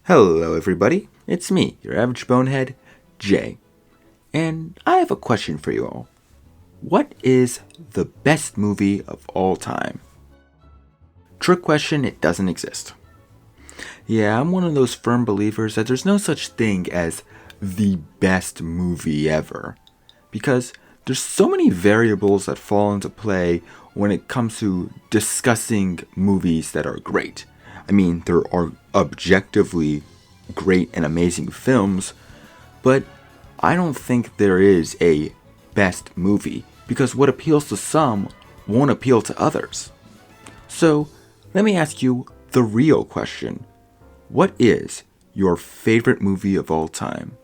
Hello everybody, it's me, your average bonehead, Jay. And I have a question for you all. What is the best movie of all time? Trick question, it doesn't exist. Yeah, I'm one of those firm believers that there's no such thing as the best movie ever. Because there's so many variables that fall into play when it comes to discussing movies that are great. I mean, there are objectively great and amazing films, but I don't think there is a best movie, because what appeals to some won't appeal to others. So, let me ask you the real question. What is your favorite movie of all time?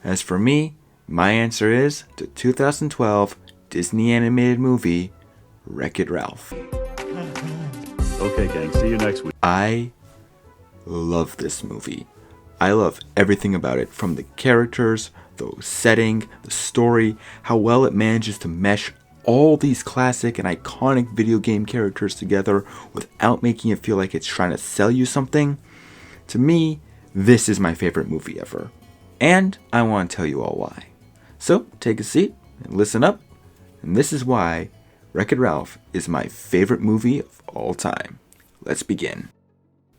As for me, my answer is the 2012 Disney animated movie, Wreck-It Ralph. Okay, gang, see you next week. I love this movie. I love everything about it, from the characters, the setting, the story, how well it manages to mesh all these classic and iconic video game characters together without making it feel like it's trying to sell you something. To me, this is my favorite movie ever. And I want to tell you all why. So, take a seat and listen up. And this is why Wreck-It Ralph is my favorite movie of all time. Let's begin.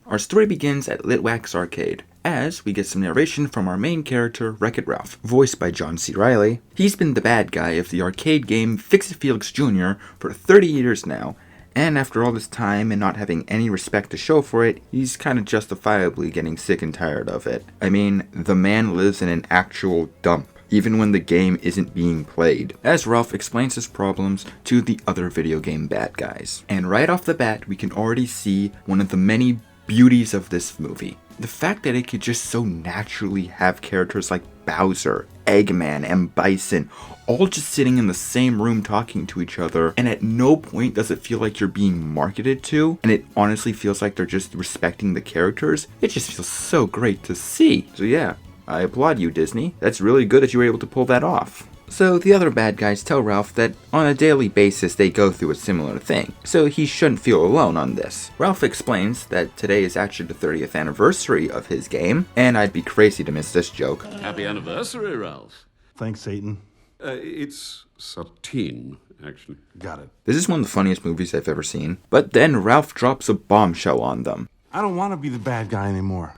Our story begins at Litwack's Arcade, as we get some narration from our main character, Wreck-It Ralph, voiced by John C. Reilly. He's been the bad guy of the arcade game Fix-It Felix Jr. for 30 years now, and after all this time and not having any respect to show for it, he's kind of justifiably getting sick and tired of it. I mean, the man lives in an actual dump, even when the game isn't being played, as Ralph explains his problems to the other video game bad guys. And right off the bat, we can already see one of the many beauties of this movie. The fact that it could just so naturally have characters like Bowser, Eggman, and Bison all just sitting in the same room talking to each other, and at no point does it feel like you're being marketed to, and it honestly feels like they're just respecting the characters. It just feels so great to see. So yeah, I applaud you, Disney. That's really good that you were able to pull that off. So the other bad guys tell Ralph that on a daily basis they go through a similar thing, so he shouldn't feel alone on this. Ralph explains that today is actually the 30th anniversary of his game, and I'd be crazy to miss this joke. Happy anniversary, Ralph. Thanks, Satan. It's 13, actually. Got it. This is one of the funniest movies I've ever seen, but then Ralph drops a bombshell on them. I don't want to be the bad guy anymore.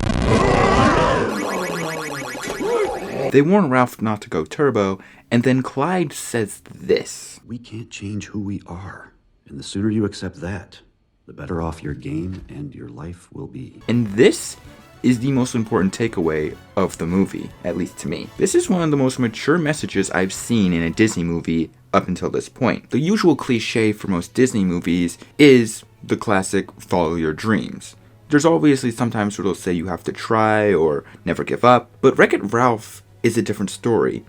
They warn Ralph not to go turbo, and then Clyde says this. We can't change who we are, and the sooner you accept that, the better off your game and your life will be. And this is the most important takeaway of the movie, at least to me. This is one of the most mature messages I've seen in a Disney movie up until this point. The usual cliche for most Disney movies is the classic follow your dreams. There's obviously sometimes where they'll say you have to try or never give up, but Wreck-It Ralph is a different story.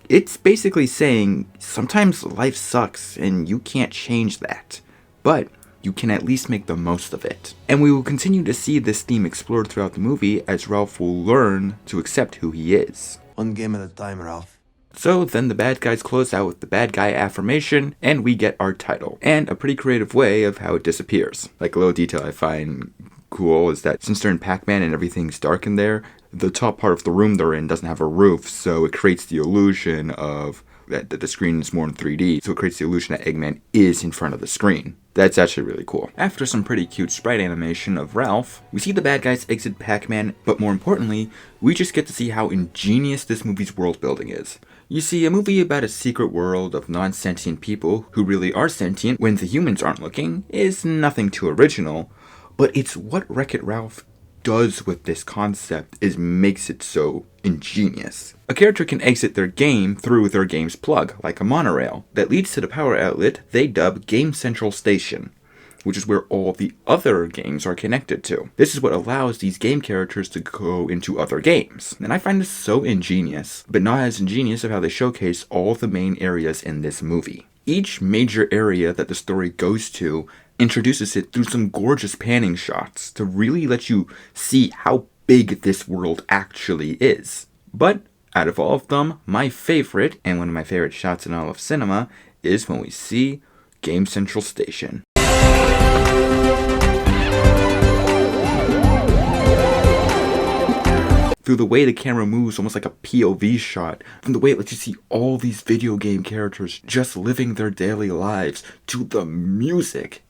It's basically saying sometimes life sucks and you can't change that, but you can at least make the most of it. And we will continue to see this theme explored throughout the movie as Ralph will learn to accept who he is. One game at a time, Ralph. So then the bad guys close out with the bad guy affirmation, and we get our title, and a pretty creative way of how it disappears. Like a little detail I find cool is that since they're in Pac-Man and everything's dark in there, the top part of the room they're in doesn't have a roof, so it creates the illusion of that the screen is more in 3D, so it creates the illusion that Eggman is in front of the screen. That's actually really cool. After some pretty cute sprite animation of Ralph, we see the bad guys exit Pac-Man, but more importantly, we just get to see how ingenious this movie's world building is. You see, a movie about a secret world of non-sentient people who really are sentient when the humans aren't looking is nothing too original, but it's what Wreck-It Ralph does with this concept is makes it so ingenious. A character can exit their game through their game's plug, like a monorail, that leads to the power outlet they dub Game Central Station, which is where all the other games are connected to. This is what allows these game characters to go into other games. And I find this so ingenious, but not as ingenious of how they showcase all the main areas in this movie. Each major area that the story goes to introduces it through some gorgeous panning shots to really let you see how big this world actually is. But out of all of them, my favorite, and one of my favorite shots in all of cinema, is when we see Game Central Station. through the way the camera moves, almost like a POV shot, from the way it lets you see all these video game characters just living their daily lives, to the music.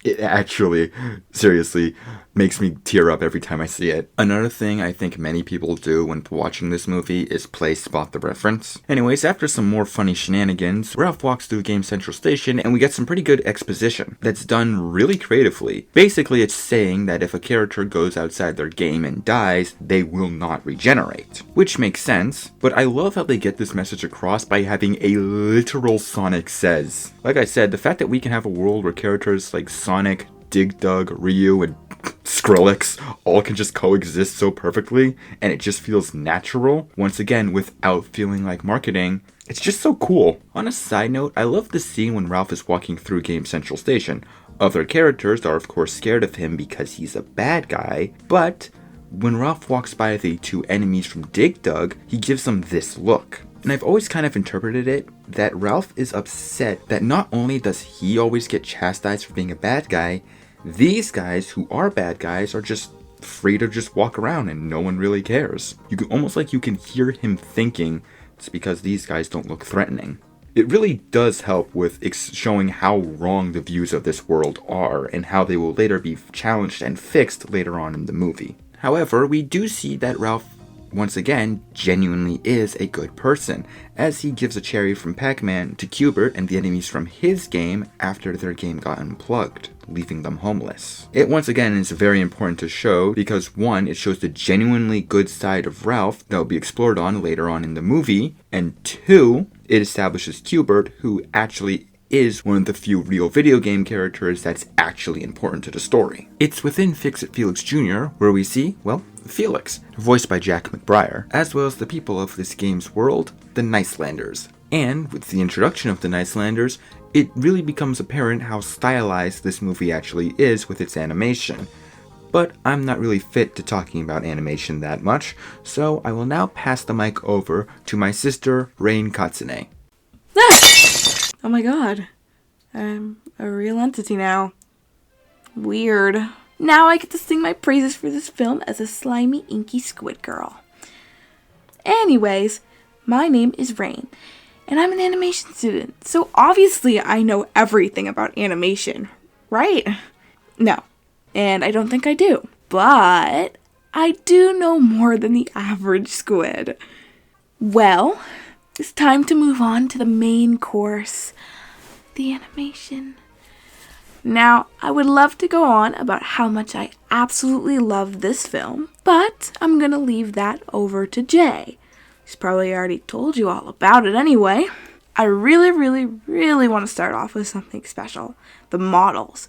It actually, seriously, makes me tear up every time I see it. Another thing I think many people do when watching this movie is play Spot the Reference. Anyways, after some more funny shenanigans, Ralph walks through Game Central Station and we get some pretty good exposition that's done really creatively. Basically, it's saying that if a character goes outside their game and dies, they will not regenerate. Which makes sense, but I love how they get this message across by having a literal Sonic Says. Like I said, the fact that we can have a world where characters like Sonic, Dig Dug, Ryu, and Skrillex all can just coexist so perfectly, and it just feels natural, once again, without feeling like marketing. It's just so cool. On a side note, I love the scene when Ralph is walking through Game Central Station. Other characters are of course scared of him because he's a bad guy, but when Ralph walks by the two enemies from Dig Dug, he gives them this look. And I've always kind of interpreted it that Ralph is upset that not only does he always get chastised for being a bad guy, these guys who are bad guys are just free to just walk around and no one really cares. You can almost like you can hear him thinking it's because these guys don't look threatening. It really does help with showing how wrong the views of this world are and how they will later be challenged and fixed later on in the movie. However, we do see that Ralph once again, genuinely is a good person, as he gives a cherry from Pac-Man to Q*bert and the enemies from his game after their game got unplugged, leaving them homeless. It once again is very important to show because 1, it shows the genuinely good side of Ralph that will be explored on later on in the movie, and 2, it establishes Q*bert, who actually is one of the few real video game characters that's actually important to the story. It's within Fix-It Felix Jr. where we see, well, Felix, voiced by Jack McBrayer, as well as the people of this game's world, the Nicelanders. And with the introduction of the Nicelanders, it really becomes apparent how stylized this movie actually is with its animation. But I'm not really fit to talking about animation that much, so I will now pass the mic over to my sister, raynekatsune. Oh my god. I'm a real entity now. Weird. Now I get to sing my praises for this film as a slimy, inky squid girl. Anyways, my name is Rayne, and I'm an animation student, so obviously I know everything about animation, right? No, and I don't think I do. But I do know more than the average squid. Well, it's time to move on to the main course, the animation. Now, I would love to go on about how much I absolutely love this film, but I'm gonna leave that over to Jay. He's probably already told you all about it anyway. I really want to start off with something special, the models.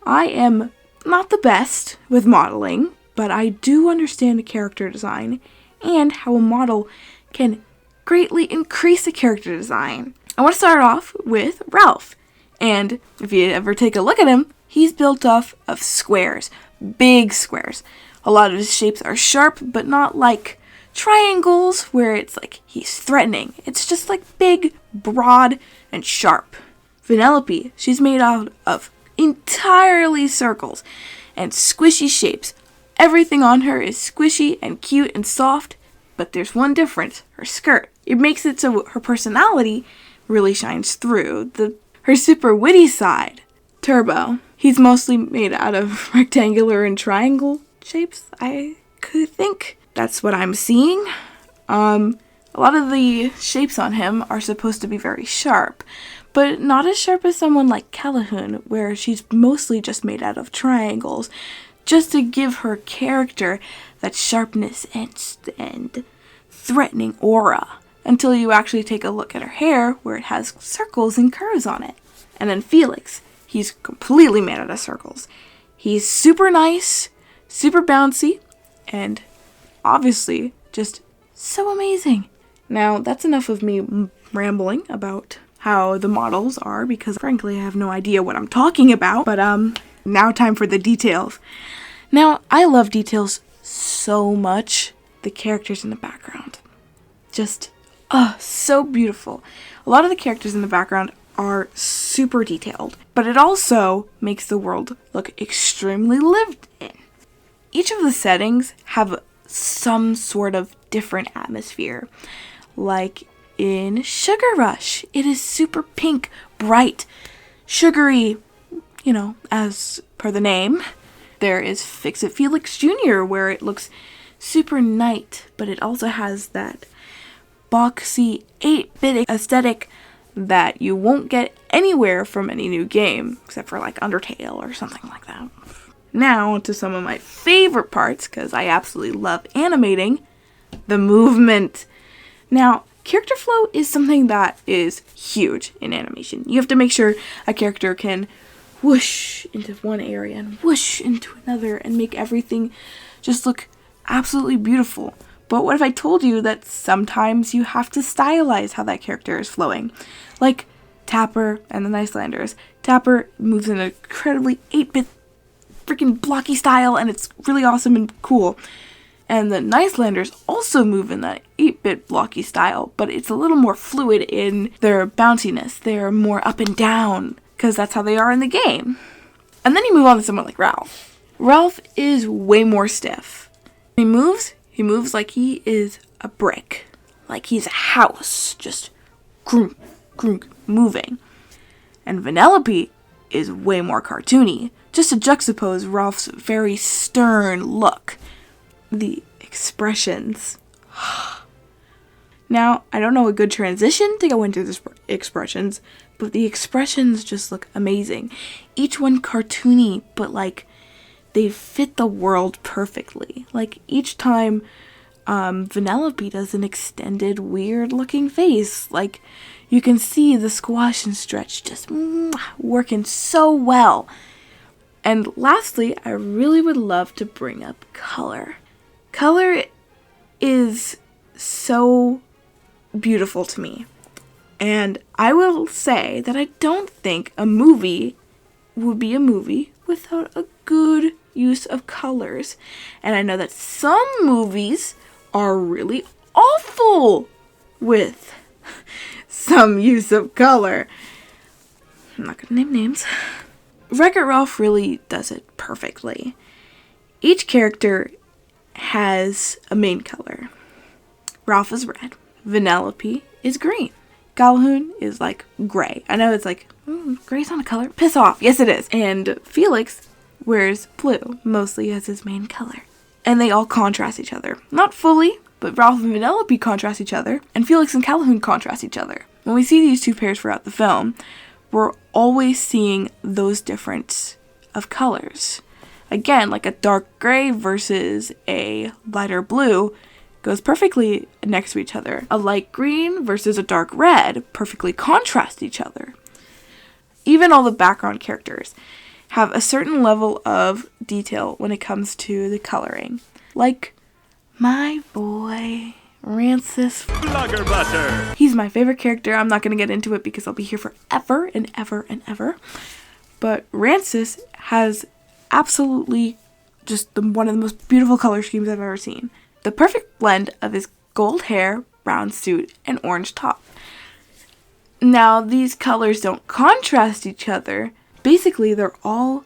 I am not the best with modeling, but I do understand character design and how a model can greatly increase a character design. I want to start off with Ralph. And if you ever take a look at him, he's built off of squares, big squares. A lot of his shapes are sharp, but not like triangles where it's like he's threatening. It's just like big, broad, and sharp. Vanellope, she's made out of entirely circles and squishy shapes. Everything on her is squishy and cute and soft, but there's one difference, her skirt. It makes it so her personality really shines through. Her super witty side, Turbo, he's mostly made out of rectangular and triangle shapes, I could think. That's what I'm seeing. A lot of the shapes on him are supposed to be very sharp, but not as sharp as someone like Calhoun, where she's mostly just made out of triangles, just to give her character that sharpness and threatening aura. Until you actually take a look at her hair, where it has circles and curves on it. And then Felix, he's completely made out of circles. He's super nice, super bouncy, and obviously just so amazing. Now, that's enough of me rambling about how the models are, because frankly I have no idea what I'm talking about, but now time for the details. Now, I love details so much. The characters in the background. Just so beautiful. A lot of the characters in the background are super detailed, but it also makes the world look extremely lived in. Each of the settings have some sort of different atmosphere. Like in Sugar Rush, it is super pink, bright, sugary, you know, as per the name. There is Fix-It Felix Jr., where it looks super night, but it also has that boxy 8-bit aesthetic that you won't get anywhere from any new game, except for like Undertale or something like that. Now to some of my favorite parts, because I absolutely love animating, the movement. Now, character flow is something that is huge in animation. You have to make sure a character can whoosh into one area and whoosh into another and make everything just look absolutely beautiful. But what if I told you that sometimes you have to stylize how that character is flowing? Like Tapper and the Nicelanders. Tapper moves in an incredibly 8-bit freaking blocky style, and it's really awesome and cool. And the Nicelanders also move in that 8-bit blocky style, but it's a little more fluid in their bounciness. They're more up and down, because that's how they are in the game. And then you move on to someone like Ralph. Ralph is way more stiff. He moves like he is a brick. Like he's a house, just grunk, grunk, moving. And Vanellope is way more cartoony, just to juxtapose Ralph's very stern look. The expressions. Now, I don't know a good transition to go into the expressions, but the expressions just look amazing. Each one cartoony, but like they fit the world perfectly. Like each time Vanellope does an extended, weird looking face. Like you can see the squash and stretch just working so well. And lastly, I really would love to bring up color. Color is so beautiful to me. And I will say that I don't think a movie would be a movie without a good use of colors. And I know that some movies are really awful with some use of color. I'm not gonna name names. Wreck-It Ralph really does it perfectly. Each character has a main color. Ralph is red. Vanellope is green. Calhoun is like gray. I know it's like, gray's not a color. Piss off. Yes, it is. And Felix wears blue, mostly as his main color. And they all contrast each other. Not fully, but Ralph and Vanellope contrast each other, and Felix and Calhoun contrast each other. When we see these two pairs throughout the film, we're always seeing those difference of colors. Again, like a dark gray versus a lighter blue goes perfectly next to each other. A light green versus a dark red perfectly contrast each other. Even all the background characters have a certain level of detail when it comes to the coloring. Like my boy, Rancis. Blugger butter! He's my favorite character. I'm not going to get into it because I'll be here forever and ever and ever. But Rancis has absolutely just one of the most beautiful color schemes I've ever seen. The perfect blend of his gold hair, brown suit, and orange top. Now, these colors don't contrast each other. Basically, they're all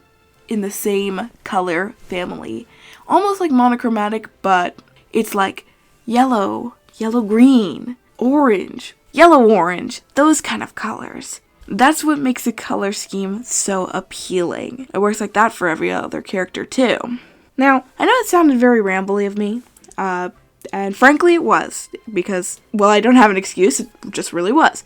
in the same color family. Almost like monochromatic, but it's like yellow, yellow-green, orange, yellow-orange, those kind of colors. That's what makes the color scheme so appealing. It works like that for every other character, too. Now, I know it sounded very rambly of me, and frankly it was, because, well, I don't have an excuse, it just really was.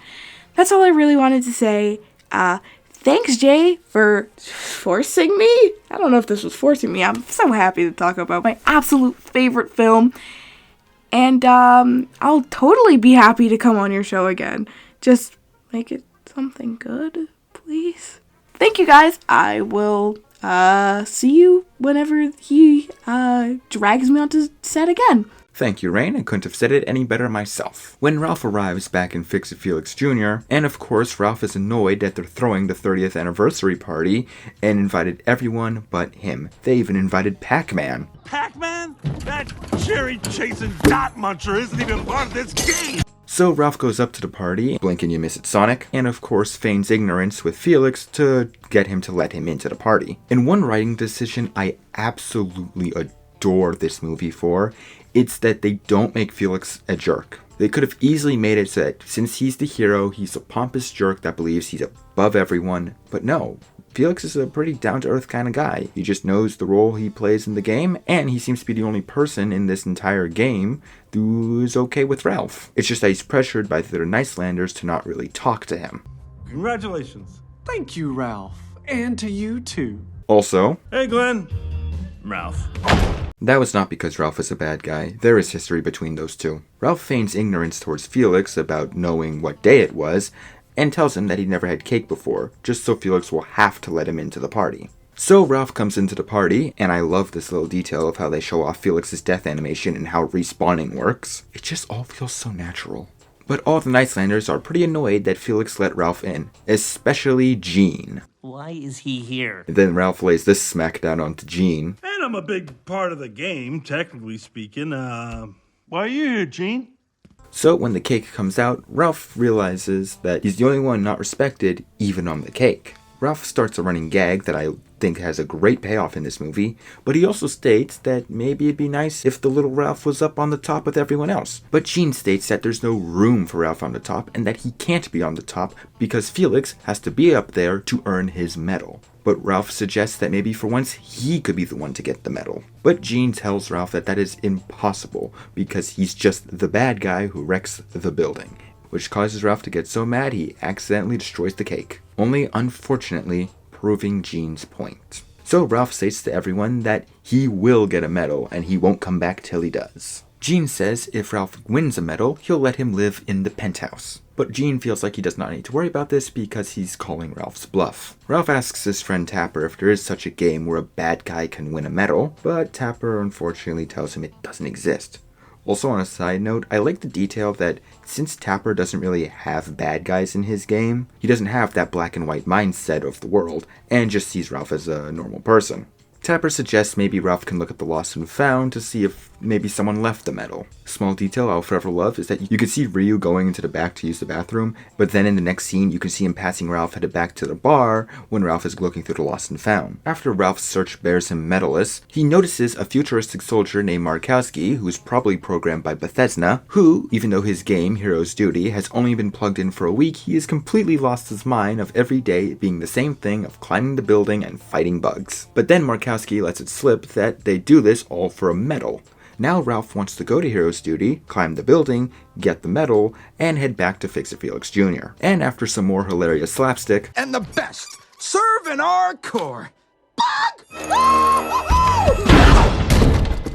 That's all I really wanted to say. Thanks, Jay, for forcing me. I don't know if this was forcing me. I'm so happy to talk about my absolute favorite film. And I'll totally be happy to come on your show again. Just make it something good, please. Thank you, guys. I will see you whenever he drags me onto set again. Thank you, Rayne. I couldn't have said it any better myself. When Ralph arrives back in Fix-It Felix Jr., and of course Ralph is annoyed that they're throwing the 30th anniversary party and invited everyone but him. They even invited Pac-Man. Pac-Man? That cherry-chasing dot muncher isn't even part of this game! So Ralph goes up to the party, blink and you miss it Sonic, and of course feigns ignorance with Felix to get him to let him into the party. In one writing decision I absolutely adore adore this movie for, it's that they don't make Felix a jerk. They could have easily made it so that since he's the hero, he's a pompous jerk that believes he's above everyone, but no. Felix is a pretty down-to-earth kind of guy. He just knows the role he plays in the game, and he seems to be the only person in this entire game who is okay with Ralph. It's just that he's pressured by the other Nicelanders to not really talk to him. Congratulations. Thank you, Ralph. And to you, too. Also, Hey, Glenn. Ralph. that was not because Ralph is a bad guy. There is history between those two. Ralph feigns ignorance towards Felix about knowing what day it was, and tells him that he never had cake before, just so Felix will have to let him into the party. So Ralph comes into the party, and I love this little detail of how they show off Felix's death animation and how respawning works. It just all feels so natural. But all the Nicelanders are pretty annoyed that Felix let Ralph in, especially Jean. Why is he here? And then Ralph lays this smackdown onto Jean. And I'm a big part of the game, technically speaking. Why are you here, Gene? So when the cake comes out, Ralph realizes that he's the only one not respected, even on the cake. Ralph starts a running gag that I think has a great payoff in this movie, but he also states that maybe it'd be nice if the little Ralph was up on the top with everyone else. But Jean states that there's no room for Ralph on the top and that he can't be on the top because Felix has to be up there to earn his medal. But Ralph suggests that maybe for once he could be the one to get the medal. But Jean tells Ralph that that is impossible because he's just the bad guy who wrecks the building, which causes Ralph to get so mad he accidentally destroys the cake, only unfortunately proving Jean's point. So Ralph states to everyone that he will get a medal and he won't come back till he does. Jean says if Ralph wins a medal, he'll let him live in the penthouse. But Jean feels like he does not need to worry about this because he's calling Ralph's bluff. Ralph asks his friend Tapper if there is such a game where a bad guy can win a medal, but Tapper unfortunately tells him it doesn't exist. Also on a side note, I like the detail that since Tapper doesn't really have bad guys in his game, he doesn't have that black and white mindset of the world, and just sees Ralph as a normal person. Tapper suggests maybe Ralph can look at the lost and found to see if maybe someone left the medal. Small detail I'll forever love is that you can see Ryu going into the back to use the bathroom, but then in the next scene you can see him passing Ralph headed back to the bar when Ralph is looking through the lost and found. After Ralph's search bears him medalist, he notices a futuristic soldier named Markowski, who's probably programmed by Bethesda, who, even though his game, Hero's Duty, has only been plugged in for a week, he has completely lost his mind of every day being the same thing of climbing the building and fighting bugs. But then Markowski lets it slip that they do this all for a medal. Now Ralph wants to go to Hero's Duty, climb the building, get the medal, and head back to Fix-It Felix Jr. And after some more hilarious slapstick, and the best serve in our core.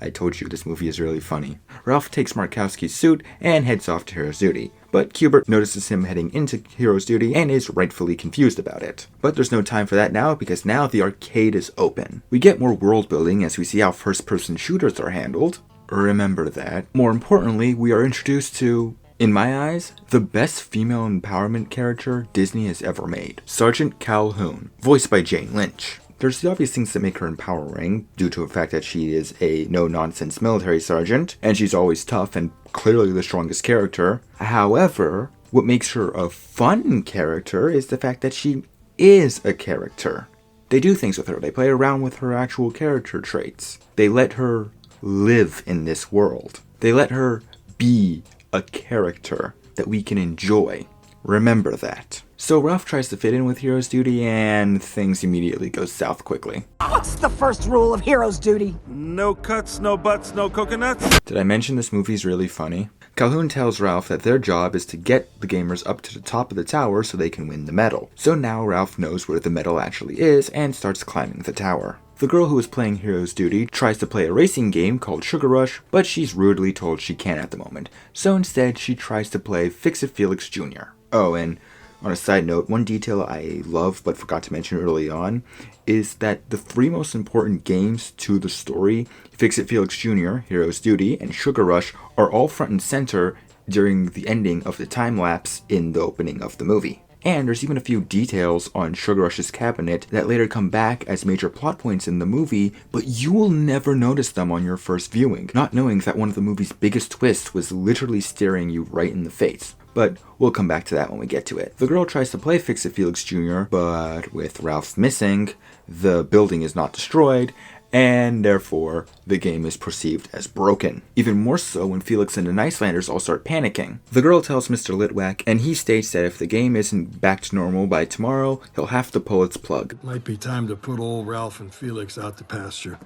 I told you this movie is really funny. Ralph takes Markowski's suit and heads off to Hero's Duty. But Hubert notices him heading into Hero's Duty and is rightfully confused about it. But there's no time for that now because now the arcade is open. We get more world building as we see how first-person shooters are handled. Remember that. More importantly, we are introduced to, in my eyes, the best female empowerment character Disney has ever made. Sergeant Calhoun, voiced by Jane Lynch. There's the obvious things that make her empowering, due to the fact that she is a no-nonsense military sergeant, and she's always tough and clearly the strongest character. However, what makes her a fun character is the fact that she is a character. They do things with her. They play around with her actual character traits. They let her live in this world. They let her be a character that we can enjoy. Remember that. So Ralph tries to fit in with Hero's Duty and things immediately go south quickly. What's the first rule of Hero's Duty? No cuts, no butts, no coconuts. Did I mention this movie's really funny? Calhoun tells Ralph that their job is to get the gamers up to the top of the tower so they can win the medal. So now Ralph knows where the medal actually is and starts climbing the tower. The girl who is playing Hero's Duty tries to play a racing game called Sugar Rush, but she's rudely told she can't at the moment. So instead, she tries to play Fix-It Felix Jr. Oh, and on a side note, one detail I love but forgot to mention early on is that the three most important games to the story, Fix-It Felix Jr., Hero's Duty, and Sugar Rush, are all front and center during the ending of the time lapse in the opening of the movie. And there's even a few details on Sugar Rush's cabinet that later come back as major plot points in the movie, but you will never notice them on your first viewing, not knowing that one of the movie's biggest twists was literally staring you right in the face. But we'll come back to that when we get to it. The girl tries to play Fix-It Felix Jr., but with Ralph missing, the building is not destroyed, and therefore the game is perceived as broken. Even more so when Felix and the Icelanders all start panicking. The girl tells Mr. Litwack, and he states that if the game isn't back to normal by tomorrow, he'll have to pull its plug. Might be time to put old Ralph and Felix out to pasture.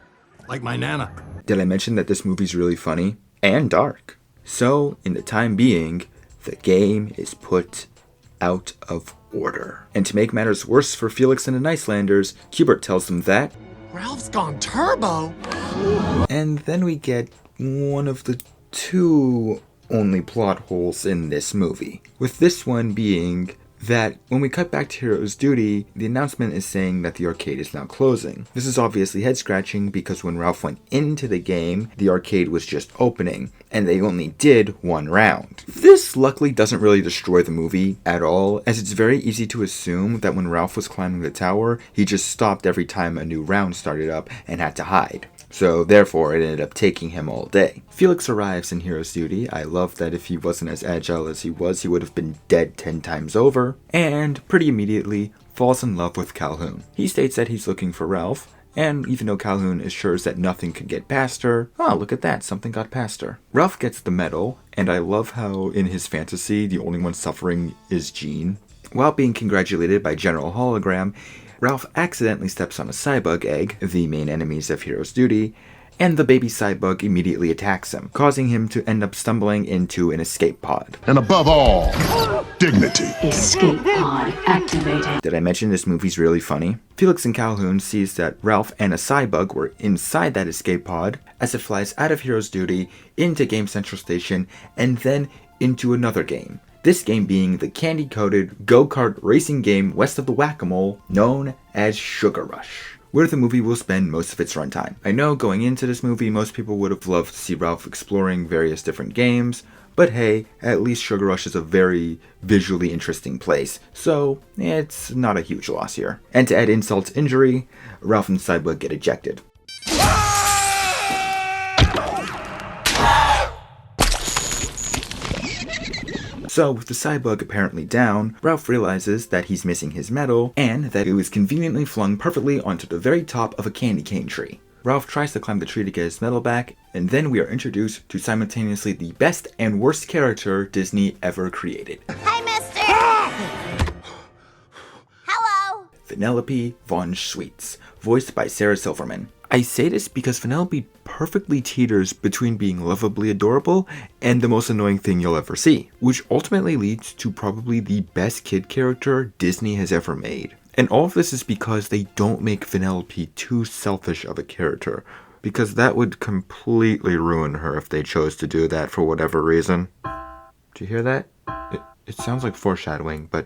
Like my Nana. Did I mention that this movie's really funny? And dark. So, in the time being, the game is put out of order. And to make matters worse for Felix and the Icelanders, Hubert tells them that Ralph's gone turbo. And then we get one of the two only plot holes in this movie. With this one being that when we cut back to Hero's Duty, the announcement is saying that the arcade is now closing. This is obviously head-scratching because when Ralph went into the game, the arcade was just opening, and they only did one round. This luckily doesn't really destroy the movie at all, as it's very easy to assume that when Ralph was climbing the tower, he just stopped every time a new round started up and had to hide. So therefore, it ended up taking him all day. Felix arrives in Hero's Duty. I love that if he wasn't as agile as he was, he would have been dead 10 times over. And pretty immediately, falls in love with Calhoun. He states that he's looking for Ralph, and even though Calhoun assures that nothing could get past her, oh, look at that, something got past her. Ralph gets the medal, and I love how in his fantasy, the only one suffering is Jean. While being congratulated by General Hologram, Ralph accidentally steps on a Cybug egg, the main enemies of Hero's Duty, and the baby Cybug immediately attacks him, causing him to end up stumbling into an escape pod. And above all, dignity. Escape pod activated. Did I mention this movie's really funny? Felix and Calhoun sees that Ralph and a Cybug were inside that escape pod as it flies out of Hero's Duty into Game Central Station and then into another game. This game being the candy-coated go-kart racing game west of the Whack-A-Mole known as Sugar Rush, where the movie will spend most of its runtime. I know going into this movie, most people would have loved to see Ralph exploring various different games, but hey, at least Sugar Rush is a very visually interesting place, so it's not a huge loss here. And to add insult to injury, Ralph and Cybug get ejected. So, with the Cybug apparently down, Ralph realizes that he's missing his medal, and that it was conveniently flung perfectly onto the very top of a candy cane tree. Ralph tries to climb the tree to get his medal back, and then we are introduced to simultaneously the best and worst character Disney ever created. Hey, mister! Hello! Vanellope von Schweetz, voiced by Sarah Silverman. I say this because Vanellope perfectly teeters between being lovably adorable and the most annoying thing you'll ever see, which ultimately leads to probably the best kid character Disney has ever made. And all of this is because they don't make Vanellope too selfish of a character, because that would completely ruin her if they chose to do that for whatever reason. Did you hear that? It sounds like foreshadowing, but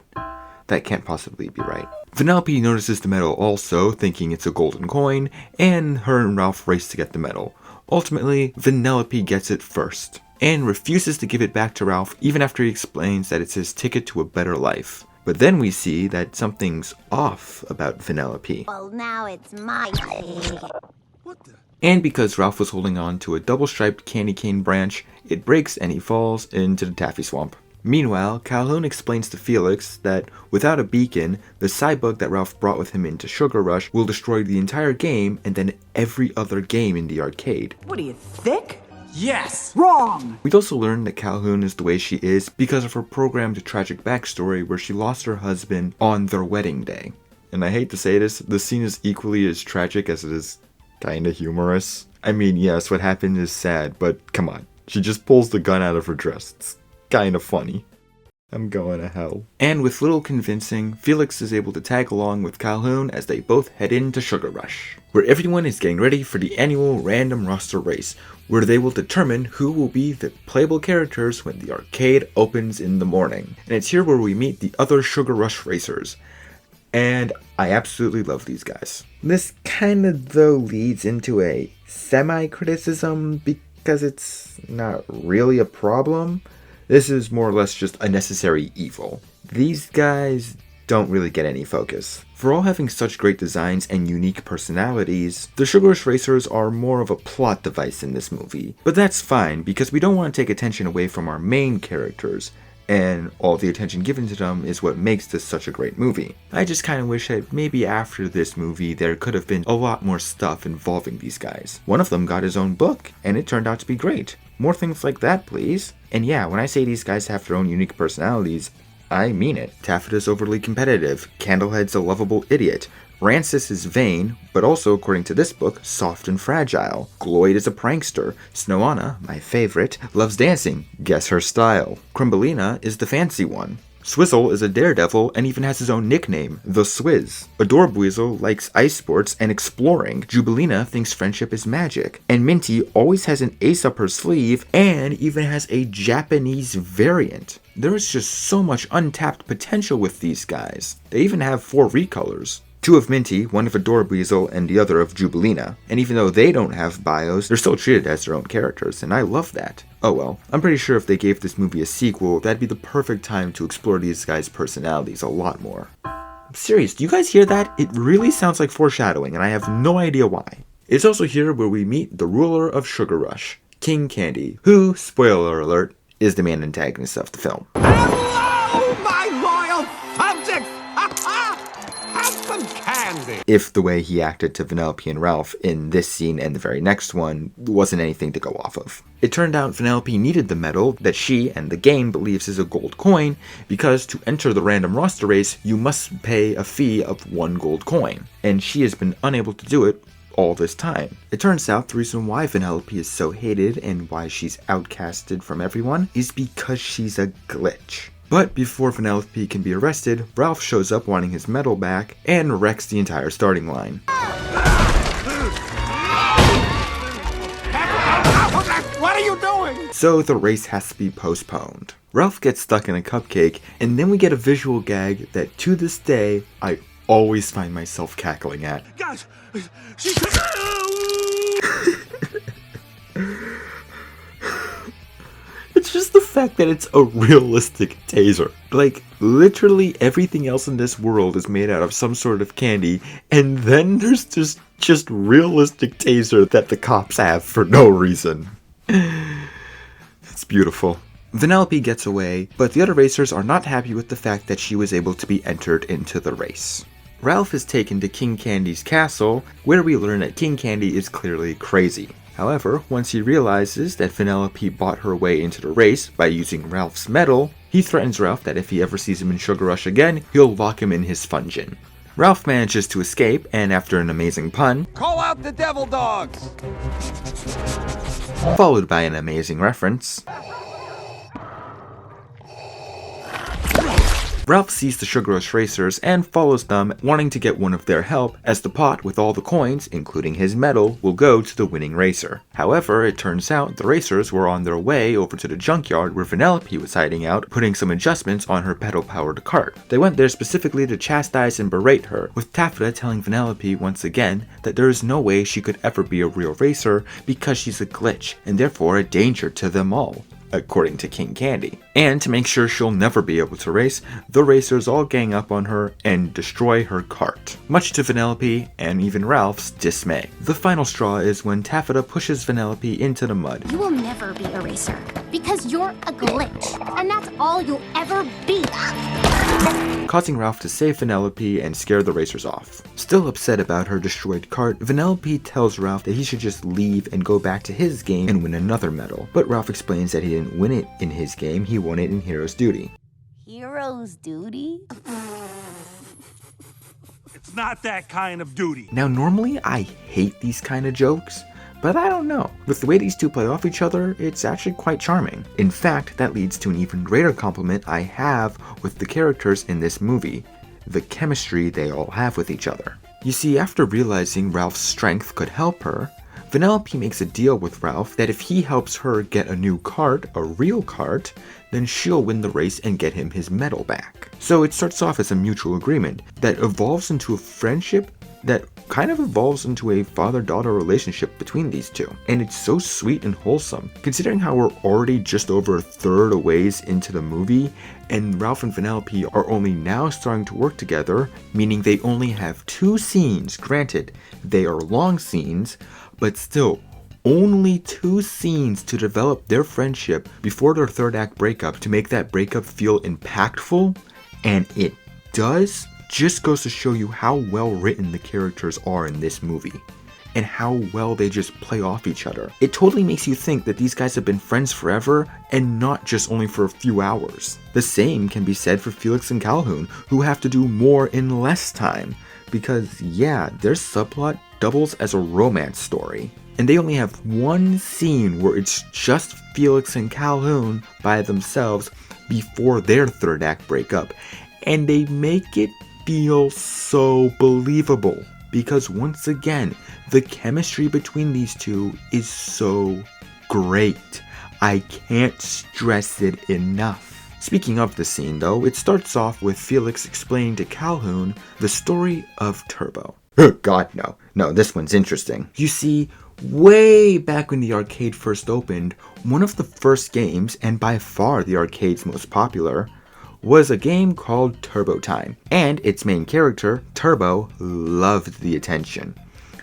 that can't possibly be right. Vanellope notices the medal also, thinking it's a golden coin, and her and Ralph race to get the medal. Ultimately, Vanellope gets it first, and refuses to give it back to Ralph even after he explains that it's his ticket to a better life. But then we see that something's off about Vanellope. Well, now it's my turn. What the? And because Ralph was holding on to a double-striped candy cane branch, it breaks and he falls into the taffy swamp. Meanwhile, Calhoun explains to Felix that without a beacon, the Cybug that Ralph brought with him into Sugar Rush will destroy the entire game and then every other game in the arcade. What are you, thick? Yes! Wrong! We'd also learned that Calhoun is the way she is because of her programmed tragic backstory where she lost her husband on their wedding day. And I hate to say this, the scene is equally as tragic as it is kinda humorous. I mean, yes, what happened is sad, but come on. She just pulls the gun out of her dress. It's kinda funny. I'm going to hell. And with little convincing, Felix is able to tag along with Calhoun as they both head into Sugar Rush, where everyone is getting ready for the annual random roster race, where they will determine who will be the playable characters when the arcade opens in the morning. And it's here where we meet the other Sugar Rush racers. And I absolutely love these guys. This kind of though leads into a semi-criticism because it's not really a problem. This is more or less just a necessary evil. These guys don't really get any focus. For all having such great designs and unique personalities, the Sugar Rush Racers are more of a plot device in this movie. But that's fine, because we don't want to take attention away from our main characters, and all the attention given to them is what makes this such a great movie. I just kind of wish that maybe after this movie there could have been a lot more stuff involving these guys. One of them got his own book, and it turned out to be great. More things like that, please. And yeah, when I say these guys have their own unique personalities, I mean it. Taffeta's overly competitive, Candlehead's a lovable idiot, Rancis is vain, but also, according to this book, soft and fragile. Gloyd is a prankster. Snowana, my favorite, loves dancing. Guess her style. Crumbelina is the fancy one. Swizzle is a daredevil and even has his own nickname, the Swizz. Adorbweasel likes ice sports and exploring. Jubilina thinks friendship is magic. And Minty always has an ace up her sleeve and even has a Japanese variant. There is just so much untapped potential with these guys. They even have 4 recolors. 2 of Minty, 1 of Adorbweasel, and the other of Jubilina. And even though they don't have bios, they're still treated as their own characters, and I love that. Oh well, I'm pretty sure if they gave this movie a sequel, that'd be the perfect time to explore these guys' personalities a lot more. I'm serious, do you guys hear that? It really sounds like foreshadowing, and I have no idea why. It's also here where we meet the ruler of Sugar Rush, King Candy, who, spoiler alert, is the main antagonist of the film. Hello, my loyal subjects! Have some candy! If the way he acted to Vanellope and Ralph in this scene and the very next one wasn't anything to go off of. It turned out Vanellope needed the medal that she and the game believes is a gold coin, because to enter the random roster race, you must pay a fee of 1 gold coin, and she has been unable to do it all this time. It turns out the reason why Vanellope is so hated and why she's outcasted from everyone is because she's a glitch. But before Vanellope can be arrested, Ralph shows up wanting his medal back and wrecks the entire starting line. What are you doing? So the race has to be postponed. Ralph gets stuck in a cupcake, and then we get a visual gag that to this day I always find myself cackling at. Guys, It's just the fact that it's a realistic taser. Like, literally everything else in this world is made out of some sort of candy, and then there's just realistic taser that the cops have for no reason. It's beautiful. Vanellope gets away, but the other racers are not happy with the fact that she was able to be entered into the race. Ralph is taken to King Candy's castle, where we learn that King Candy is clearly crazy. However, once he realizes that Vanellope bought her way into the race by using Ralph's medal, he threatens Ralph that if he ever sees him in Sugar Rush again, he'll lock him in his fungeon. Ralph manages to escape, and after an amazing pun, Call out the devil dogs! followed by an amazing reference, Ralph sees the Sugar Rush racers and follows them, wanting to get one of their help, as the pot with all the coins, including his medal, will go to the winning racer. However, it turns out the racers were on their way over to the junkyard where Vanellope was hiding out, putting some adjustments on her pedal-powered cart. They went there specifically to chastise and berate her, with Taffeta telling Vanellope once again that there is no way she could ever be a real racer because she's a glitch, and therefore a danger to them all, according to King Candy. And to make sure she'll never be able to race, the racers all gang up on her and destroy her cart, much to Vanellope and even Ralph's dismay. The final straw is when Taffeta pushes Vanellope into the mud. You will never be a racer, because you're a glitch, and that's all you'll ever be. Causing Ralph to save Vanellope and scare the racers off. Still upset about her destroyed cart, Vanellope tells Ralph that he should just leave and go back to his game and win another medal. But Ralph explains that he didn't win it in his game, he won it in Hero's Duty. Hero's duty? it's not that kind of duty. Now normally I hate these kind of jokes, but I don't know. With the way these two play off each other, it's actually quite charming. In fact, that leads to an even greater compliment I have with the characters in this movie, the chemistry they all have with each other. You see, after realizing Ralph's strength could help her, Vanellope makes a deal with Ralph that if he helps her get a new cart, a real cart, then she'll win the race and get him his medal back. So it starts off as a mutual agreement that evolves into a friendship that kind of evolves into a father-daughter relationship between these two. And it's so sweet and wholesome, considering how we're already just over a third of ways into the movie, and Ralph and Vanellope are only now starting to work together, meaning they only have 2 scenes. Granted, they are long scenes, but still only 2 scenes to develop their friendship before their third act breakup to make that breakup feel impactful, and it does, just goes to show you how well written the characters are in this movie, and how well they just play off each other. It totally makes you think that these guys have been friends forever, and not just only for a few hours. The same can be said for Felix and Calhoun, who have to do more in less time, because yeah, their subplot doubles as a romance story. And they only have 1 scene where it's just Felix and Calhoun by themselves before their third act breakup, and they make it feel so believable, because once again, the chemistry between these two is so great. I can't stress it enough. Speaking of the scene though, it starts off with Felix explaining to Calhoun the story of Turbo. God, no, this one's interesting. You see, way back when the arcade first opened, one of the first games, and by far the arcade's most popular, was a game called Turbo Time, and its main character, Turbo, loved the attention.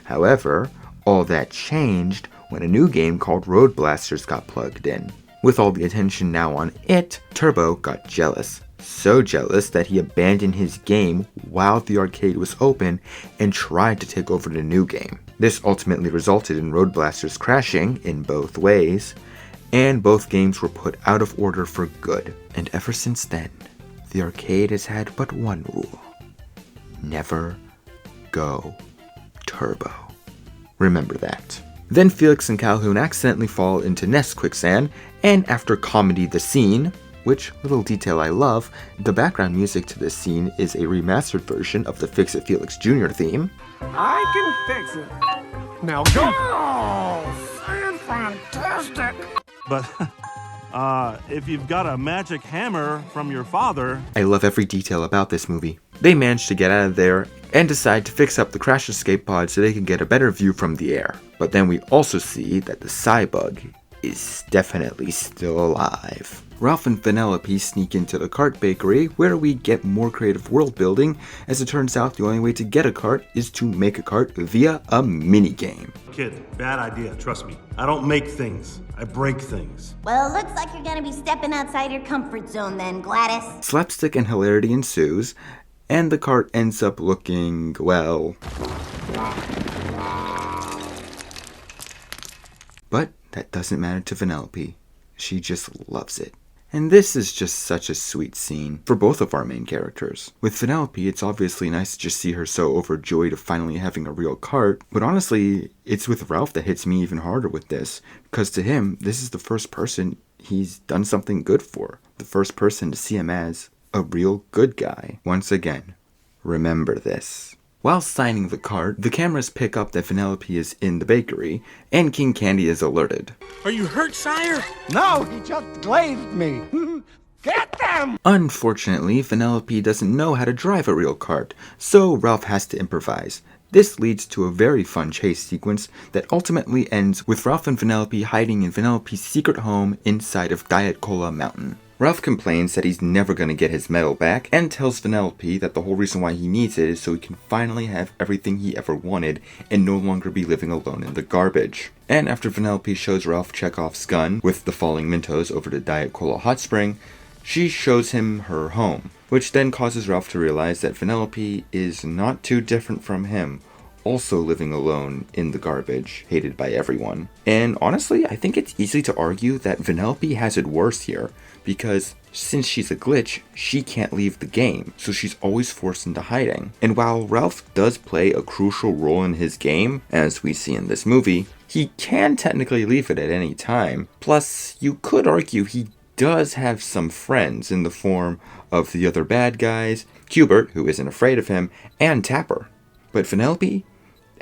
However, all that changed when a new game called Road Blasters got plugged in. With all the attention now on it, Turbo got jealous. So jealous that he abandoned his game while the arcade was open and tried to take over the new game. This ultimately resulted in Road Blasters crashing in both ways, and both games were put out of order for good. And ever since then, the arcade has had but one rule: never go turbo. Remember that. Then Felix and Calhoun accidentally fall into Nest Quicksand, and after Comedy the Scene, which, little detail I love, the background music to this scene is a remastered version of the Fix It Felix Jr. theme. I can fix it. Now go! Oh, fantastic! But, if you've got a magic hammer from your father... I love every detail about this movie. They manage to get out of there and decide to fix up the crash escape pod so they can get a better view from the air. But then we also see that the Cybug is definitely still alive. Ralph and Vanellope sneak into the cart bakery, where we get more creative world building, as it turns out the only way to get a cart is to make a cart via a minigame. Kid, bad idea, trust me. I don't make things, I break things. Well, looks like you're gonna be stepping outside your comfort zone then, Gladys. Slapstick and hilarity ensues, and the cart ends up looking, well... But that doesn't matter to Vanellope. She just loves it. And this is just such a sweet scene for both of our main characters. With Vanellope, it's obviously nice to just see her so overjoyed of finally having a real cart, but honestly, it's with Ralph that hits me even harder with this, because to him, this is the first person he's done something good for. The first person to see him as a real good guy. Once again, remember this. While signing the cart, the cameras pick up that Vanellope is in the bakery, and King Candy is alerted. Are you hurt, sire? No, he just glazed me. Get them! Unfortunately, Vanellope doesn't know how to drive a real cart, so Ralph has to improvise. This leads to a very fun chase sequence that ultimately ends with Ralph and Vanellope hiding in Vanellope's secret home inside of Diet Cola Mountain. Ralph complains that he's never going to get his medal back, and tells Vanellope that the whole reason why he needs it is so he can finally have everything he ever wanted and no longer be living alone in the garbage. And after Vanellope shows Ralph Chekhov's gun with the falling Mentos over to Diet Cola Hot Spring, she shows him her home, which then causes Ralph to realize that Vanellope is not too different from him, also living alone in the garbage, hated by everyone. And honestly, I think it's easy to argue that Vanellope has it worse here, because since she's a glitch, she can't leave the game, so she's always forced into hiding. And while Ralph does play a crucial role in his game, as we see in this movie, he can technically leave it at any time. Plus, you could argue he does have some friends in the form of the other bad guys, Hubert, who isn't afraid of him, and Tapper. But Vanellope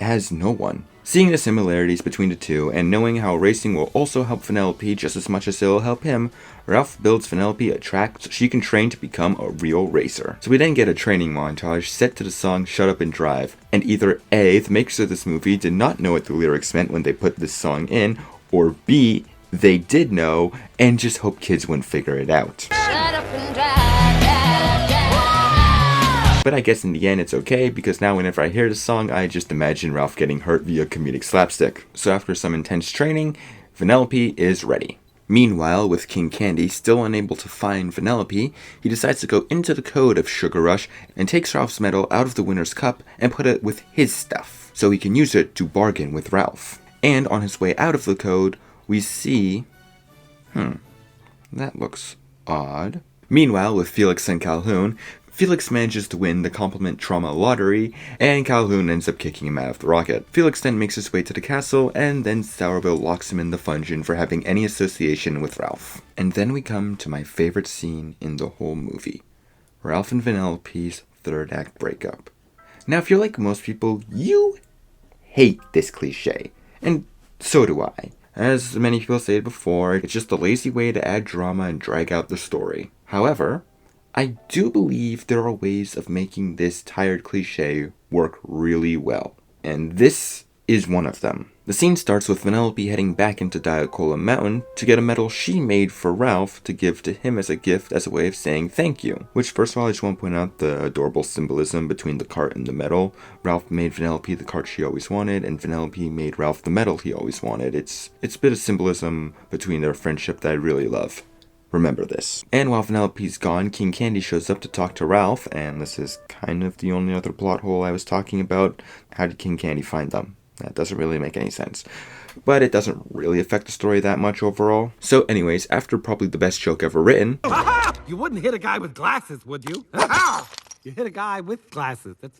has no one. Seeing the similarities between the two, and knowing how racing will also help Vanellope just as much as it will help him, Ralph builds Vanellope a track so she can train to become a real racer. So we then get a training montage set to the song Shut Up and Drive, and either A, the makers of this movie did not know what the lyrics meant when they put this song in, or B, they did know, and just hope kids wouldn't figure it out. Shut up and drive, drive, drive. But I guess in the end it's okay, because now whenever I hear this song, I just imagine Ralph getting hurt via comedic slapstick. So after some intense training, Vanellope is ready. Meanwhile, with King Candy still unable to find Vanellope, he decides to go into the code of Sugar Rush and takes Ralph's medal out of the winner's cup and put it with his stuff, so he can use it to bargain with Ralph. And on his way out of the code, we see... that looks odd. Meanwhile, with Felix and Calhoun, Felix manages to win the compliment trauma lottery, and Calhoun ends up kicking him out of the rocket. Felix then makes his way to the castle, and then Sourville locks him in the dungeon for having any association with Ralph. And then we come to my favorite scene in the whole movie. Ralph and Vanellope's third act breakup. Now, if you're like most people, you hate this cliche, and so do I. As many people stated before, it's just a lazy way to add drama and drag out the story. However, I do believe there are ways of making this tired cliche work really well, and this is one of them. The scene starts with Vanellope heading back into Diacola Mountain to get a medal she made for Ralph to give to him as a gift as a way of saying thank you. Which, first of all, I just want to point out the adorable symbolism between the cart and the medal. Ralph made Vanellope the cart she always wanted, and Vanellope made Ralph the medal he always wanted. It's a bit of symbolism between their friendship that I really love. Remember this. And while Vanellope's gone, King Candy shows up to talk to Ralph, and this is kind of the only other plot hole I was talking about. How did King Candy find them? That doesn't really make any sense. But it doesn't really affect the story that much overall. So anyways, after probably the best joke ever written... You wouldn't hit a guy with glasses, would you? You hit a guy with glasses. That's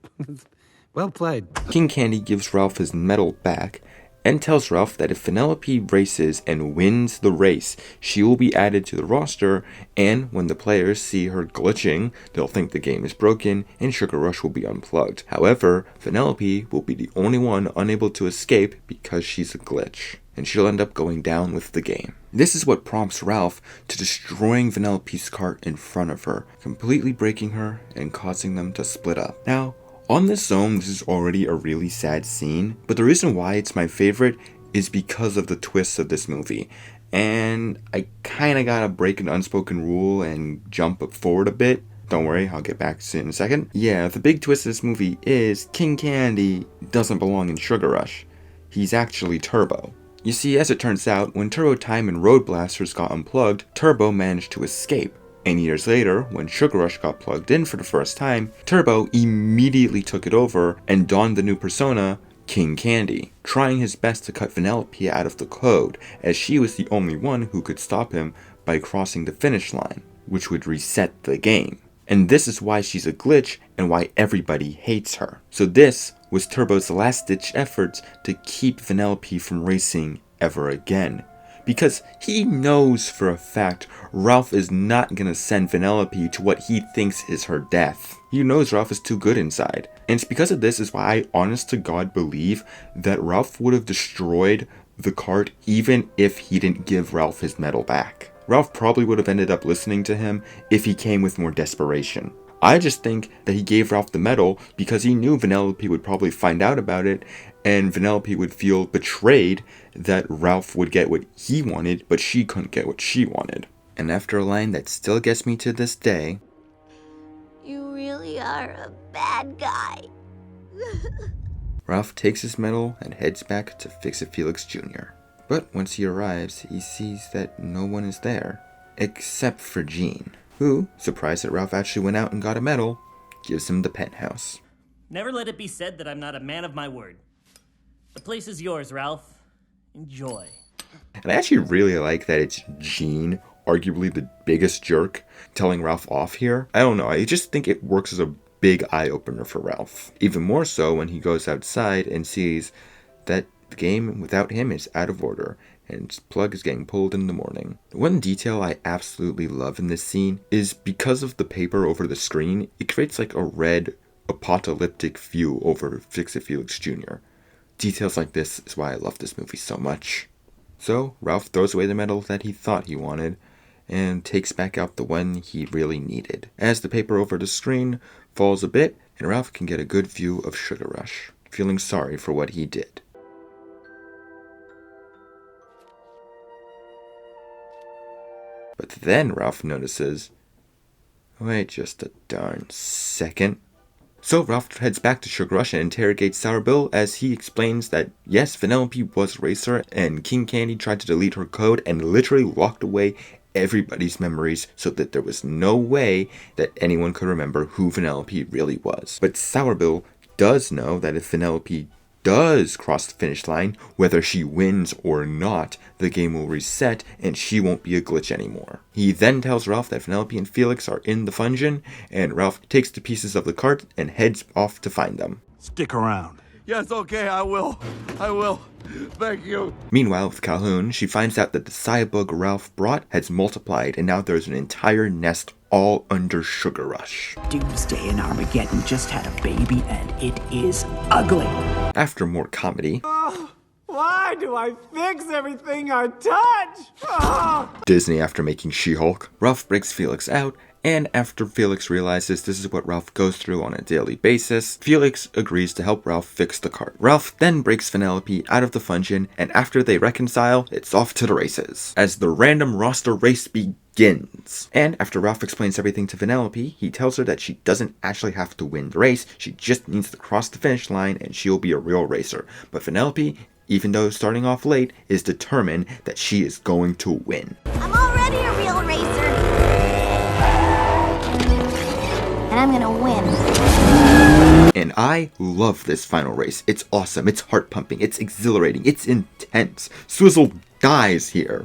well played. King Candy gives Ralph his medal back, and tells Ralph that if Vanellope races and wins the race, she will be added to the roster, and when the players see her glitching, they'll think the game is broken and Sugar Rush will be unplugged. However, Vanellope will be the only one unable to escape because she's a glitch, and she'll end up going down with the game. This is what prompts Ralph to destroying Vanellope's cart in front of her, completely breaking her and causing them to split up. Now, on this own, this is already a really sad scene, but the reason why it's my favorite is because of the twists of this movie. And I kinda gotta break an unspoken rule and jump forward a bit. Don't worry, I'll get back to it in a second. Yeah, the big twist of this movie is King Candy doesn't belong in Sugar Rush. He's actually Turbo. You see, as it turns out, when Turbo Time and Road Blasters got unplugged, Turbo managed to escape. And years later, when Sugar Rush got plugged in for the first time, Turbo immediately took it over and donned the new persona, King Candy, trying his best to cut Vanellope out of the code, as she was the only one who could stop him by crossing the finish line, which would reset the game. And this is why she's a glitch and why everybody hates her. So this was Turbo's last-ditch efforts to keep Vanellope from racing ever again. Because he knows for a fact Ralph is not gonna send Vanellope to what he thinks is her death. He knows Ralph is too good inside. And it's because of this is why I honest to God believe that Ralph would have destroyed the cart even if he didn't give Ralph his medal back. Ralph probably would have ended up listening to him if he came with more desperation. I just think that he gave Ralph the medal because he knew Vanellope would probably find out about it, and Vanellope would feel betrayed that Ralph would get what he wanted, but she couldn't get what she wanted. And after a line that still gets me to this day, You really are a bad guy. Ralph takes his medal and heads back to fix it Felix Jr. But once he arrives, he sees that no one is there, except for Jean, who, surprised that Ralph actually went out and got a medal, gives him the penthouse. Never let it be said that I'm not a man of my word. The place is yours, Ralph. Enjoy. And I actually really like that it's Jean, arguably the biggest jerk, telling Ralph off here. I don't know, I just think it works as a big eye-opener for Ralph. Even more so when he goes outside and sees that the game without him is out of order, and his plug is getting pulled in the morning. One detail I absolutely love in this scene is because of the paper over the screen, it creates like a red apocalyptic view over Fix-It Felix Jr. Details like this is why I love this movie so much. So, Ralph throws away the medal that he thought he wanted, and takes back out the one he really needed. As the paper over the screen falls a bit, and Ralph can get a good view of Sugar Rush, feeling sorry for what he did. But then Ralph notices, wait just a darn second, So Ralph heads back to Sugar Rush and interrogates Sour Bill as he explains that yes, Vanellope was a racer and King Candy tried to delete her code and literally locked away everybody's memories so that there was no way that anyone could remember who Vanellope really was. But Sour Bill does know that if Vanellope does cross the finish line, whether she wins or not, the game will reset and she won't be a glitch anymore. He then tells Ralph that Vanellope and Felix are in the Fungeon, and Ralph takes the pieces of the cart and heads off to find them. Stick around. Yes, okay, I will. Thank you. Meanwhile, with Calhoun, she finds out that the Cyabug Ralph brought has multiplied, and now there's an entire nest all under Sugar Rush. Doomsday and Armageddon just had a baby, and it is ugly. After more comedy, Why do I fix everything I touch? Disney after making She-Hulk, Ralph breaks Felix out, and after Felix realizes this is what Ralph goes through on a daily basis, Felix agrees to help Ralph fix the cart. Ralph then breaks Vanellope out of the Fungeon, and after they reconcile, it's off to the races, as the random roster race begins. And after Ralph explains everything to Vanellope, he tells her that she doesn't actually have to win the race, she just needs to cross the finish line and she'll be a real racer. But Vanellope, even though starting off late, is determined that she is going to win. I'm already a real racer. And I'm gonna win. And I love this final race. It's awesome, it's heart pumping, it's exhilarating, it's intense. Swizzle dies here.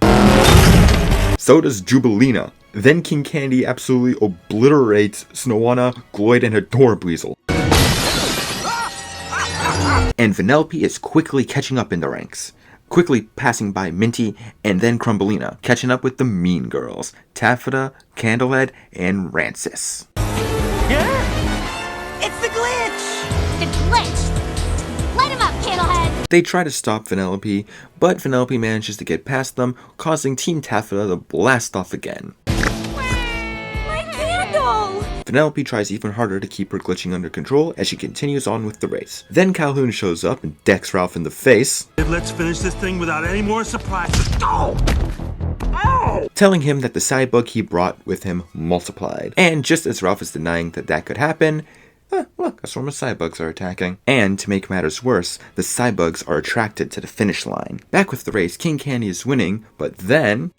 So does Jubilina. Then King Candy absolutely obliterates Snowana, Gloyd, and Adorabweasel. And Vanellope is quickly catching up in the ranks, quickly passing by Minty and then Crumbleina, catching up with the mean girls, Taffeta, Candlehead, and Rancis. Yeah! It's the glitch! The glitch! Light him up, Candlehead! They try to stop Vanellope, but Vanellope manages to get past them, causing Team Taffeta to blast off again. My candle! Vanellope tries even harder to keep her glitching under control as she continues on with the race. Then Calhoun shows up and decks Ralph in the face. Let's finish this thing without any more surprises. Telling him that the Cyabug he brought with him multiplied. And just as Ralph is denying that that could happen, look, a swarm of Cybugs are attacking. And to make matters worse, the Cybugs are attracted to the finish line. Back with the race, King Candy is winning, but then...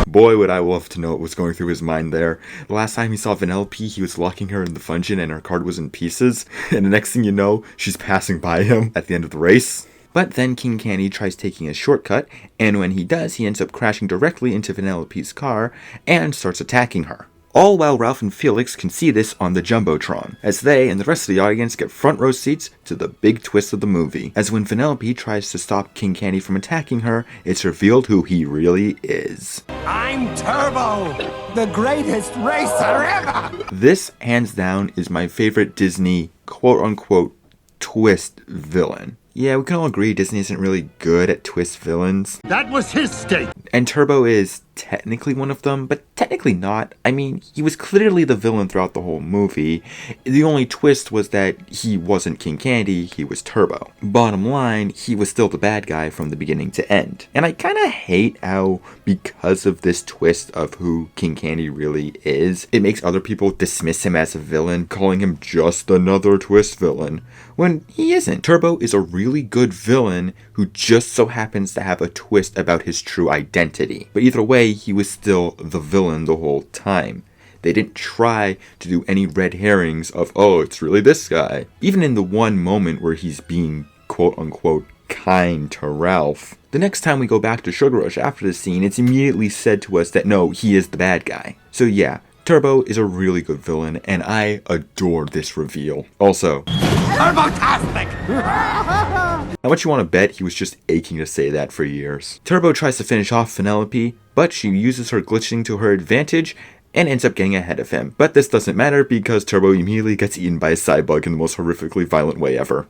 Boy, would I love to know what was going through his mind there. The last time he saw Vanellope, he was locking her in the Fungeon and her card was in pieces. And the next thing you know, she's passing by him at the end of the race. But then King Candy tries taking a shortcut, and when he does, he ends up crashing directly into Vanellope's car and starts attacking her. All while Ralph and Felix can see this on the Jumbotron, as they and the rest of the audience get front row seats to the big twist of the movie. As when Vanellope tries to stop King Candy from attacking her, it's revealed who he really is. I'm Turbo, the greatest racer ever! This, hands down, is my favorite Disney quote-unquote twist villain. Yeah, we can all agree Disney isn't really good at twist villains. That was his state. And Turbo is technically one of them, but technically not. I mean, he was clearly the villain throughout the whole movie. The only twist was that he wasn't King Candy, he was Turbo. Bottom line, he was still the bad guy from the beginning to end. And I kind of hate how, because of this twist of who King Candy really is, it makes other people dismiss him as a villain, calling him just another twist villain, when he isn't. Turbo is a really good villain who just so happens to have a twist about his true identity. But either way, he was still the villain the whole time. They didn't try to do any red herrings of, oh, it's really this guy. Even in the one moment where he's being quote-unquote kind to Ralph. The next time we go back to Sugar Rush after this scene, it's immediately said to us that no, he is the bad guy. So yeah, Turbo is a really good villain, and I adore this reveal. Also, Turbo-tastic! how much you want to bet he was just aching to say that for years? Turbo tries to finish off Vanellope, but she uses her glitching to her advantage and ends up getting ahead of him. But this doesn't matter because Turbo immediately gets eaten by a Cyabug in the most horrifically violent way ever.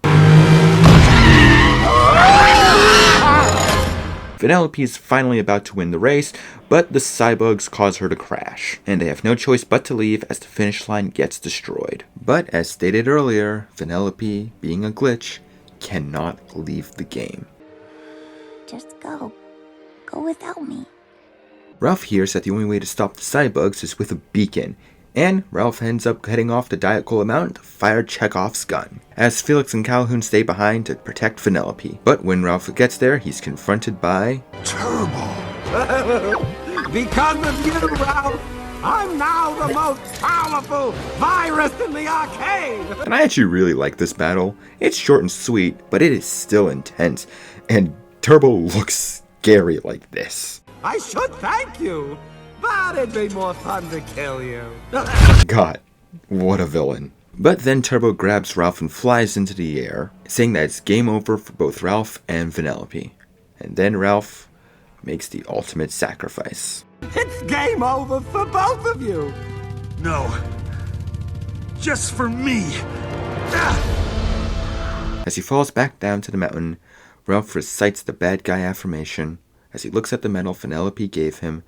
Vanellope is finally about to win the race, but the Cybugs cause her to crash, and they have no choice but to leave as the finish line gets destroyed. But as stated earlier, Vanellope, being a glitch, cannot leave the game. Just go. Go without me. Ralph hears that the only way to stop the Cybugs is with a beacon, and Ralph ends up heading off to Diet Cola Mountain to fire Chekhov's gun, as Felix and Calhoun stay behind to protect Vanellope. But when Ralph gets there, he's confronted by Turbo. Because of you, Ralph, I'm now the most powerful virus in the arcade! And I actually really like this battle. It's short and sweet, but it is still intense, and Turbo looks scary like this. I should thank you, but it'd be more fun to kill you. God, what a villain. But then Turbo grabs Ralph and flies into the air, saying that it's game over for both Ralph and Vanellope. And then Ralph makes the ultimate sacrifice. It's game over for both of you! No. Just for me. As he falls back down to the mountain, Ralph recites the bad guy affirmation as he looks at the medal Vanellope gave him,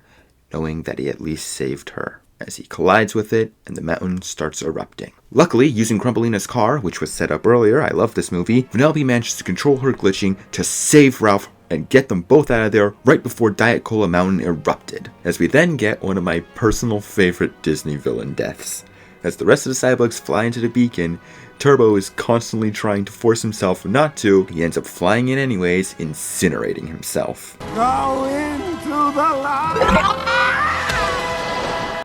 knowing that he at least saved her, as he collides with it and the mountain starts erupting. Luckily, using Crumbleina's car, which was set up earlier, I love this movie, Vanellope manages to control her glitching to save Ralph and get them both out of there right before Diet Cola Mountain erupted, as we then get one of my personal favorite Disney villain deaths. As the rest of the Cybugs fly into the beacon, Turbo is constantly trying to force himself not to. He ends up flying in anyways, incinerating himself. Go into the light!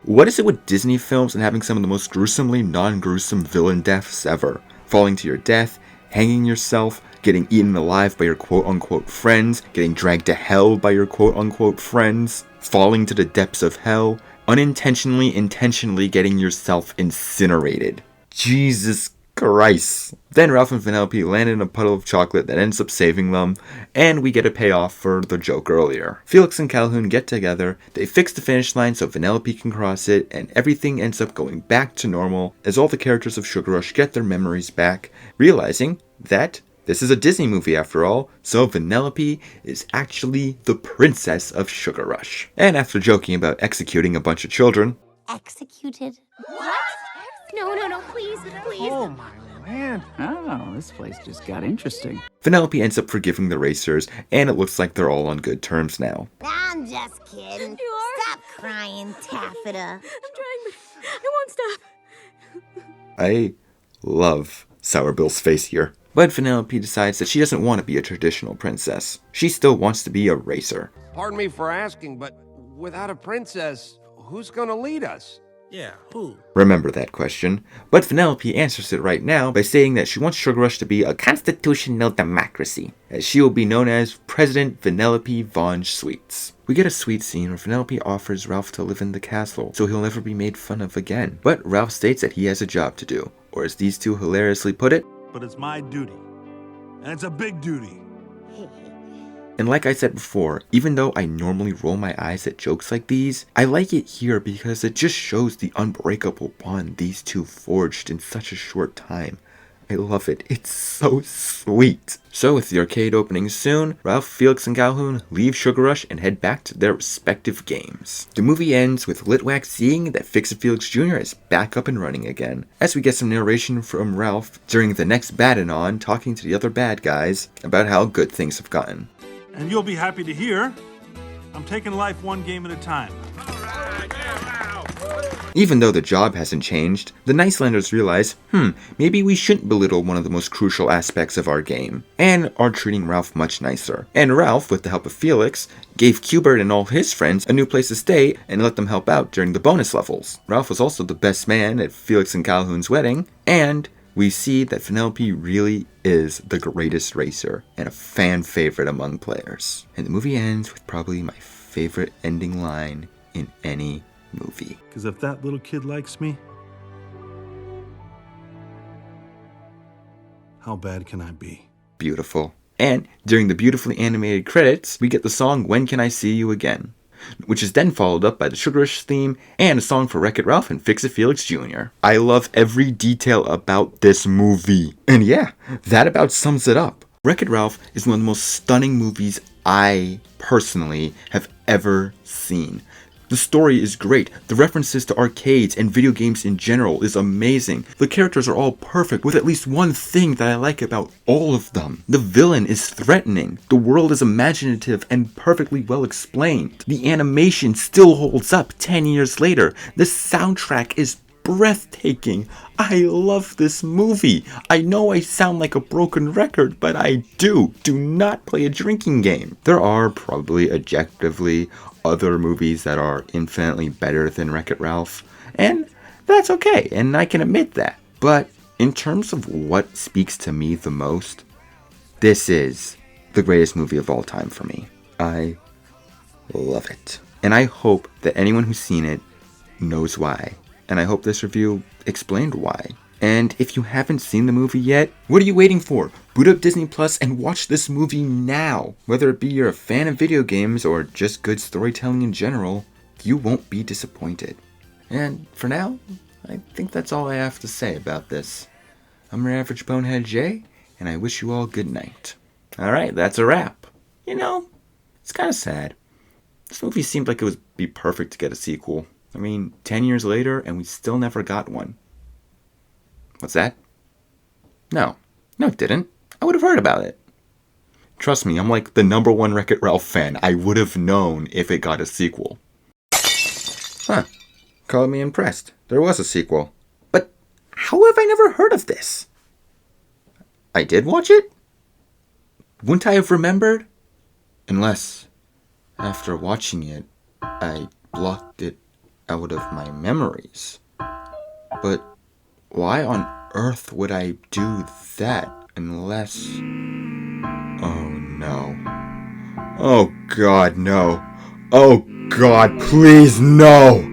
What is it with Disney films and having some of the most gruesomely non-gruesome villain deaths ever? Falling to your death, hanging yourself, getting eaten alive by your quote-unquote friends, getting dragged to hell by your quote-unquote friends, falling to the depths of hell, intentionally getting yourself incinerated. Jesus Christ. Then Ralph and Vanellope land in a puddle of chocolate that ends up saving them, and we get a payoff for the joke earlier. Felix and Calhoun get together, they fix the finish line so Vanellope can cross it, and everything ends up going back to normal as all the characters of Sugar Rush get their memories back, realizing that this is a Disney movie after all, so Vanellope is actually the princess of Sugar Rush. And after joking about executing a bunch of children... Executed? What? No, please. Oh my land. Oh, this place just got interesting. Vanellope ends up forgiving the racers, and it looks like they're all on good terms now. I'm just kidding. You are? Stop crying, Taffeta. I'm trying, but I won't stop. I love Sour Bill's face here. But Vanellope decides that she doesn't want to be a traditional princess. She still wants to be a racer. Pardon me for asking, but without a princess, who's gonna lead us? Yeah, who? Remember that question. But Vanellope answers it right now by saying that she wants Sugar Rush to be a constitutional democracy, as she will be known as President Vanellope Von Sweets. We get a sweet scene where Vanellope offers Ralph to live in the castle, so he'll never be made fun of again. But Ralph states that he has a job to do, or as these two hilariously put it, but it's my duty. And it's a big duty. And like I said before, even though I normally roll my eyes at jokes like these, I like it here because it just shows the unbreakable bond these two forged in such a short time. I love it. It's so sweet. So with the arcade opening soon, Ralph, Felix, and Calhoun leave Sugar Rush and head back to their respective games. The movie ends with Litwack seeing that Fix-It-Felix Jr. is back up and running again, as we get some narration from Ralph during the next Rayne On talking to the other bad guys about how good things have gotten. And you'll be happy to hear, I'm taking life one game at a time. Even though the job hasn't changed, the Nicelanders realize, maybe we shouldn't belittle one of the most crucial aspects of our game, and are treating Ralph much nicer. And Ralph, with the help of Felix, gave Q-Bird and all his friends a new place to stay and let them help out during the bonus levels. Ralph was also the best man at Felix and Calhoun's wedding, and we see that Vanellope really is the greatest racer and a fan favorite among players. And the movie ends with probably my favorite ending line in any movie. Because if that little kid likes me, how bad can I be? Beautiful. And during the beautifully animated credits, we get the song When Can I See You Again, which is then followed up by the Sugar Rush theme and a song for Wreck-It Ralph and Fix-It-Felix Jr. I love every detail about this movie. And yeah, that about sums it up. Wreck-It Ralph is one of the most stunning movies I personally have ever seen. The story is great, the references to arcades and video games in general is amazing, the characters are all perfect with at least one thing that I like about all of them. The villain is threatening, the world is imaginative and perfectly well explained, the animation still holds up 10 years later, the soundtrack is breathtaking. I love this movie. I know I sound like a broken record, but I do. Do not play a drinking game. There are probably objectively other movies that are infinitely better than Wreck-It Ralph, and that's okay, and I can admit that. But in terms of what speaks to me the most, this is the greatest movie of all time for me. I love it. And I hope that anyone who's seen it knows why. And I hope this review explained why. And if you haven't seen the movie yet, what are you waiting for? Boot up Disney Plus and watch this movie now. Whether it be you're a fan of video games or just good storytelling in general, you won't be disappointed. And for now, I think that's all I have to say about this. I'm your average bonehead Jay, and I wish you all good night. Alright, that's a wrap. You know, it's kind of sad. This movie seemed like it would be perfect to get a sequel. I mean, 10 years later, and we still never got one. What's that? No, it didn't. I would have heard about it. Trust me, I'm like the #1 Wreck-It Ralph fan. I would have known if it got a sequel. Huh. Call me impressed. There was a sequel. But how have I never heard of this? I did watch it? Wouldn't I have remembered? Unless, after watching it, I blocked it out of my memories. But why on earth would I do that unless... Oh no. Oh God, no. Oh God, please, no!